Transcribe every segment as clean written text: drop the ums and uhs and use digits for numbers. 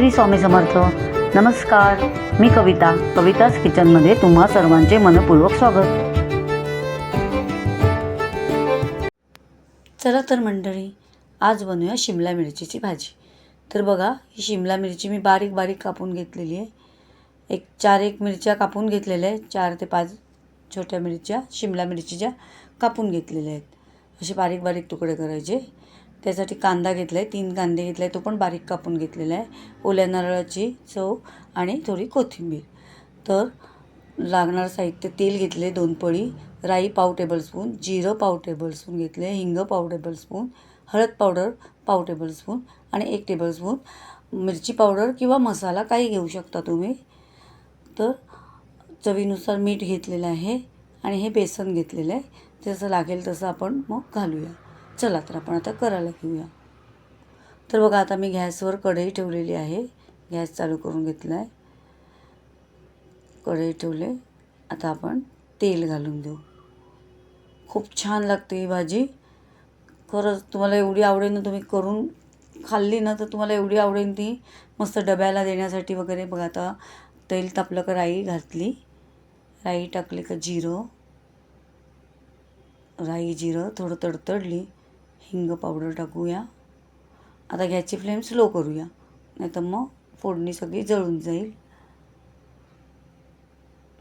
श्री स्वामी समर्थ. नमस्कार, मी कविताच किचनमध्ये तुम्हा सर्वांचे मनपूर्वक स्वागत. चला तर मंडळी, आज बनवूया शिमला मिरचीची भाजी. तर बघा, ही शिमला मिरची मी बारीक बारीक कापून घेतलेली आहे. एक मिरच्या कापून घेतलेल्या आहेत. 4 ते 5 छोट्या मिरच्या शिमला मिरचीच्या कापून घेतलेल्या आहेत. असे बारीक बारीक तुकडे करायचे. त्यासाठी कांदा घेतला आहे, 3 कांदे घेतले आहे, तो पण बारीक कापून घेतलेला आहे. ओल्या नारळाची चव आणि थोडी कोथिंबीर. तर लागणारं साहित्य: तेल घेतले 2 पळी, राई पाव टेबलस्पून, जिरं पाव टेबलस्पून घेतले, हिंग पाव टेबलस्पून, हळद पावडर पाव टेबलस्पून आणि 1 टेबलस्पून मिरची पावडर किंवा मसाला काही घेऊ शकता तुम्ही. तर चवीनुसार मीठ घेतलेलं आहे आणि हे बेसन घेतलेलं आहे. जसं लागेल तसं आपण मग घालूया. चला तर आपण आता करायला घेऊया. तर बघा, आता मी गॅसवर कढई ठेवलेली आहे. गॅस चालू करून घेतला आहे, कढई ठेवले. आता आपण तेल घालून देऊ. खूप छान लागते ही भाजी. खरंच तुम्हाला एवढी आवडेल ना, तुम्ही करून खाल्ली ना तर तुम्हाला एवढी आवडेल ती, मस्त डब्याला देण्यासाठी वगैरे. बघा, आता तेल तापलं का राई घातली, राई टाकली का जिरं, राई जिरं थोडं तडतडली, हिंग पावडर टाकूया. आता गॅसची फ्लेम स्लो करूया, नाही तर मग फोडणी सगळी जळून जाईल.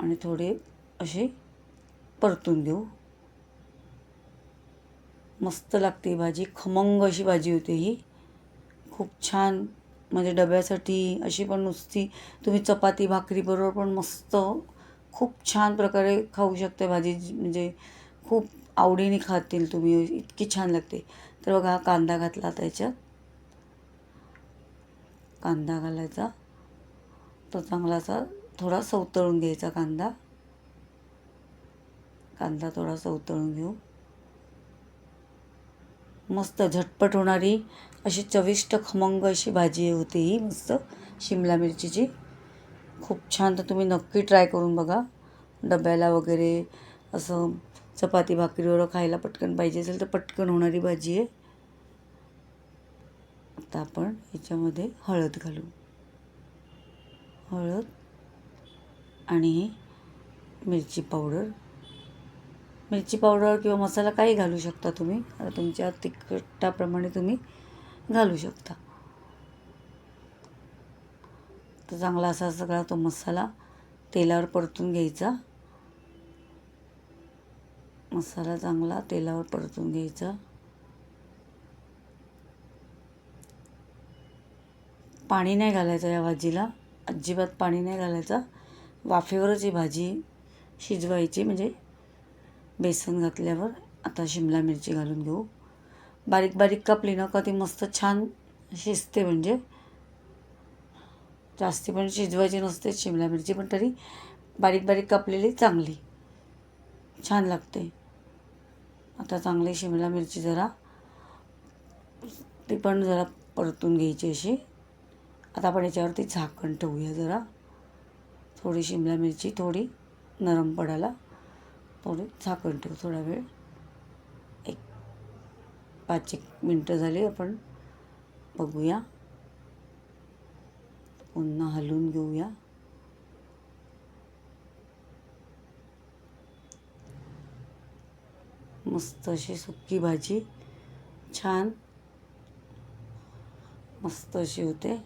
आणि थोडे असे परतून देऊ. मस्त लागते ही भाजी, खमंग अशी भाजी होते ही. खूप छान, म्हणजे डब्यासाठी अशी पण नुसती तुम्ही चपाती भाकरीबरोबर पण मस्त खूप छान प्रकारे खाऊ शकते भाजी. म्हणजे खूप आवडीने खातील तुम्ही, इतकी छान लागते. तर बघा, हा कांदा घातला, त्याच्यात कांदा घालायचा. तो चांगलासा थोडा सवतळून घ्यायचा. कांदा थोडा सवतळून घेऊ. मस्त झटपट होणारी अशी चविष्ट खमंग अशी भाजी होते ही, मस्त शिमला मिरचीची. खूप छान. तर तुम्ही नक्की ट्राय करून बघा. डब्याला वगैरे असं चपाती भाकरीवर खायला पटकन पाहिजे असेल तर पटकन होणारी भाजी आहे. आता आपण ह्याच्यामध्ये हळद घालू. हळद आणि मिरची पावडर किंवा मसाला काही घालू शकता तुम्ही. आता तुमच्या तिखटाप्रमाणे तुम्ही घालू शकता. तर चांगला असा सगळा तो मसाला तेलावर परतून घ्यायचा. मसाला चांगला तेलावर परतून घ्यायचा. पाणी नाही घालायचं या भाजीला, अजिबात पाणी नाही घालायचं. वाफेवरच ही भाजी शिजवायची. म्हणजे बेसन घातल्यावर आता शिमला मिरची घालून घेऊ. बारीक बारीक कापली ना का ती मस्त छान शिजते. म्हणजे जास्ती पण शिजवायची नसते शिमला मिरची, पण तरी बारीक बारीक कापलेली चांगली छान लागते. आता चांगली शिमला मिरची ती पण जरा परतून घ्यायची अशी. आता आपण याच्यावरती झाकण ठेवूया. जरा थोडी शिमला मिरची थोडी नरम पडायला थोडी झाकण ठेवू. थोडा वेळ, 5-1 मिनटं झाली, आपण बघूया. पुन्हा हलवून घेऊया. मस्त अशी सुकी भाजी छान मस्त अशी होते.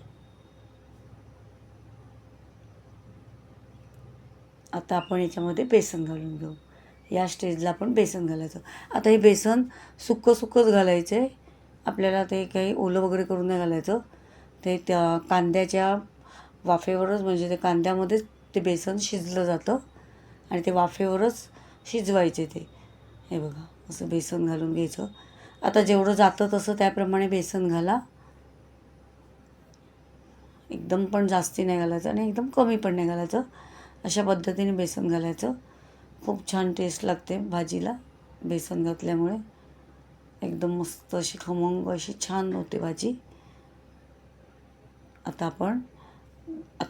आता आपण याच्यामध्ये बेसन घालून घेऊ. या स्टेजला आपण बेसन घालायचं. आता हे बेसन सुक्कंच घालायचं आहे आपल्याला. ते काही ओलं वगैरे करून नाही घालायचं. ते त्या कांद्याच्या वाफेवरच, म्हणजे ते कांद्यामध्येच ते बेसन शिजलं जातं आणि ते वाफेवरच शिजवायचे ते. हे बघा, असं बेसन घालून घ्यायचं. आता जेवढं जातं तसं त्याप्रमाणे बेसन घाला. एकदम पण जास्ती नाही घालायचं आणि एकदम कमी पण नाही घालायचं. अशा पद्धतीने बेसन घालायचं. खूप छान टेस्ट लागते भाजीला बेसन घातल्यामुळे. एकदम मस्त अशी खमंग अशी छान होते भाजी. आता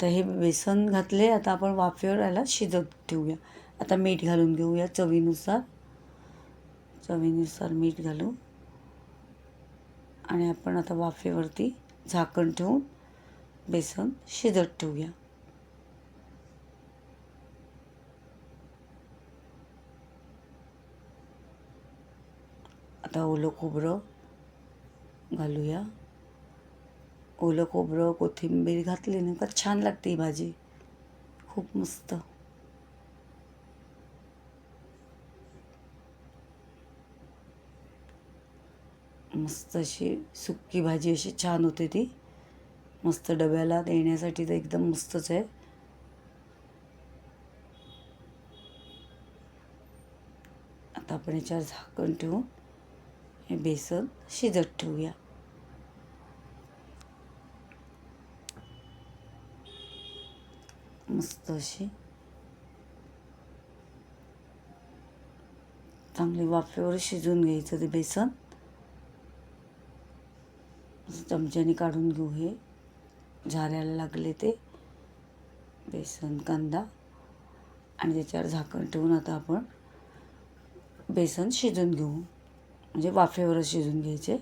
हे बेसन घातले. आता आपण वाफेवर याला शिजत ठेवूया. आता मीठ घालून घेऊया चवीनुसार मीठ घालू. आणि आपण आता वाफेवरती झाकण ठेवून बेसन शिजत ठेवूया. आता ओलं खोबरं घालूया. ओलं खोबरं कोथिंबीर घातली ना का छान लागते ही भाजी, खूप मस्त. मस्त अशी सुक्की भाजी अशी छान होते ती. मस्त डब्याला देण्यासाठी तर एकदम मस्तच आहे. आता आपण याच्यावर झाकण ठेवून हे बेसन शिजत ठेवूया. मस्त अशी चांगली वाफेवर शिजून घ्यायचं ते बेसन. चमच्याने काढून घेऊ. हे झाऱ्याला लागले ते बेसन कांदा आणि त्याच्यावर झाकण ठेवून आता आपण बेसन शिजून घेऊ. म्हणजे वाफेवरच शिजून घ्यायचे.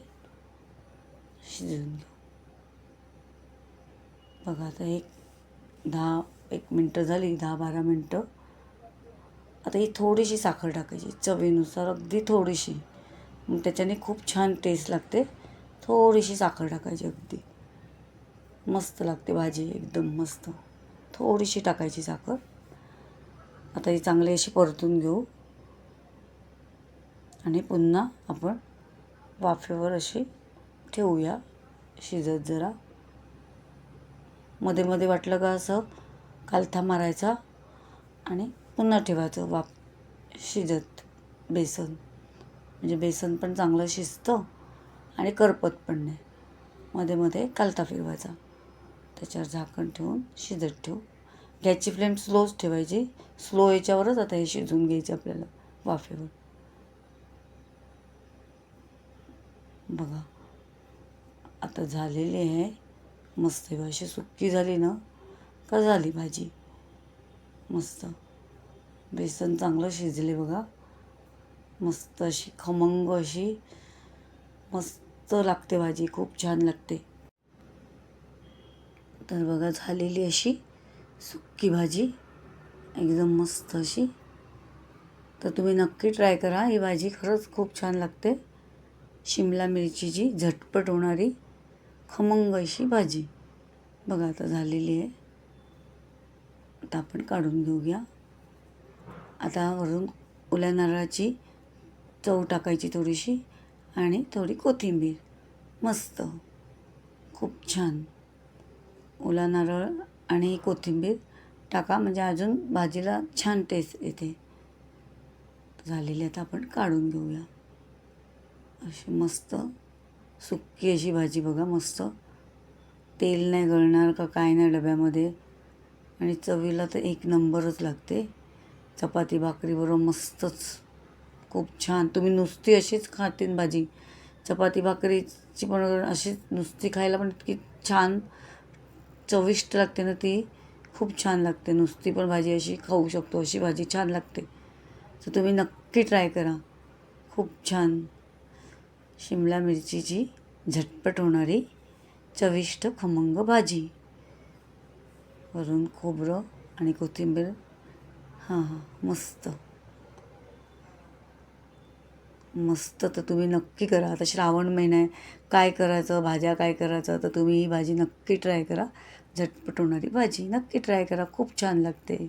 शिजून घेऊ. बघा आता एक मिनटं झाली, 10-12 मिनटं. आता ही थोडीशी साखर टाकायची चवीनुसार, अगदी थोडीशी. मग त्याच्याने खूप छान टेस्ट लागते. थोडीशी साखर टाकायची, अगदी मस्त लागते भाजी, एकदम मस्त. थोडीशी टाकायची साखर. आता ही चांगली अशी परतून घेऊ आणि पुन्हा आपण वाफेवर अशी ठेवूया शिजत. जरा मध्ये मध्ये वाटलं का असं कालथा मारायचा आणि पुन्हा ठेवायचं वाफ शिजत बेसन. म्हणजे बेसन पण चांगलं शिजतं आणि करपत पण नाही. मध्ये मध्ये कालथा फिरवायचा. त्याच्यावर झाकण ठेवून शिजत ठेवू. गॅसची फ्लेम स्लोच ठेवायची. स्लो याच्यावरच आता हे शिजवून घ्यायचं आपल्याला वाफेवर. बघा आता झालेली आहे मस्त. अशी सुक्की झाली ना का झाली भाजी मस्त. बेसन चांगलं शिजले बघा. मस्त अशी खमंग अशी मस्त लागते भाजी, खूप छान लागते. तर बघा झालेली अशी सुक्की भाजी एकदम मस्त अशी. तर तुम्ही नक्की ट्राय करा. ही भाजी खरंच खूप छान लागते. शिमला मिरचीची झटपट होणारी खमंग अशी भाजी. बघा आता झालेली आहे. आता आपण काढून घेऊया. आता वरून ओल्या नारळाची चव टाकायची थोडीशी आणि थोडी कोथिंबीर. मस्त खूप छान. ओला नारळ आणि कोथिंबीर टाका म्हणजे अजून भाजीला छान टेस्ट येते. झालेली आता आपण काढून घेऊया. अशी मस्त सुक्की अशी भाजी बघा. मस्त तेल नाही गळणार का काय नाही डब्यामध्ये. आणि चवीला तर एक नंबरच लागते. चपाती भाकरीबरोबर मस्तच, खूप छान. तुम्ही नुसती अशीच खातीन भाजी. चपाती भाकरीची पण अशीच नुसती खायला पण इतकी छान चविष्ट लागते ना ती. खूप छान लागते. नुसती पण भाजी अशी खाऊ शकतो, अशी भाजी छान लागते. तर तुम्ही नक्की ट्राय करा. खूप छान शिमला मिरचीची झटपट होणारी चविष्ट खमंग भाजी. वरून खोबरं आणि कोथिंबीर. मस्त मस्त. तर तुम्ही नक्की करा. आता श्रावण महिना आहे, काय करायचं, भाज्या काय करायचं, तर तुम्ही ही भाजी नक्की ट्राय करा. झटपट होणारी भाजी नक्की ट्राय करा. खूप छान लागते.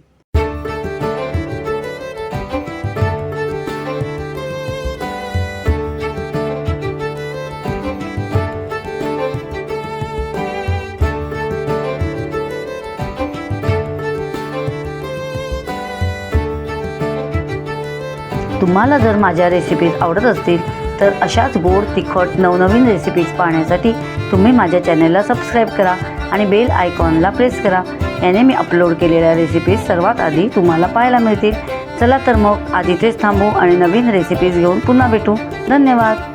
तुम्हाला जर माझ्या रेसिपीज आवडत असतील तर अशाच गोड तिखट नवनवीन रेसिपीज पाहण्यासाठी तुम्ही माझ्या चॅनलला सबस्क्राईब करा आणि बेल आयकॉनला प्रेस करा. याने मी अपलोड केलेल्या रेसिपीज सर्वात आधी तुम्हाला पाहायला मिळतील. चला तर मग आज इथेच थांबू आणि नवीन रेसिपीज घेऊन पुन्हा भेटू. धन्यवाद.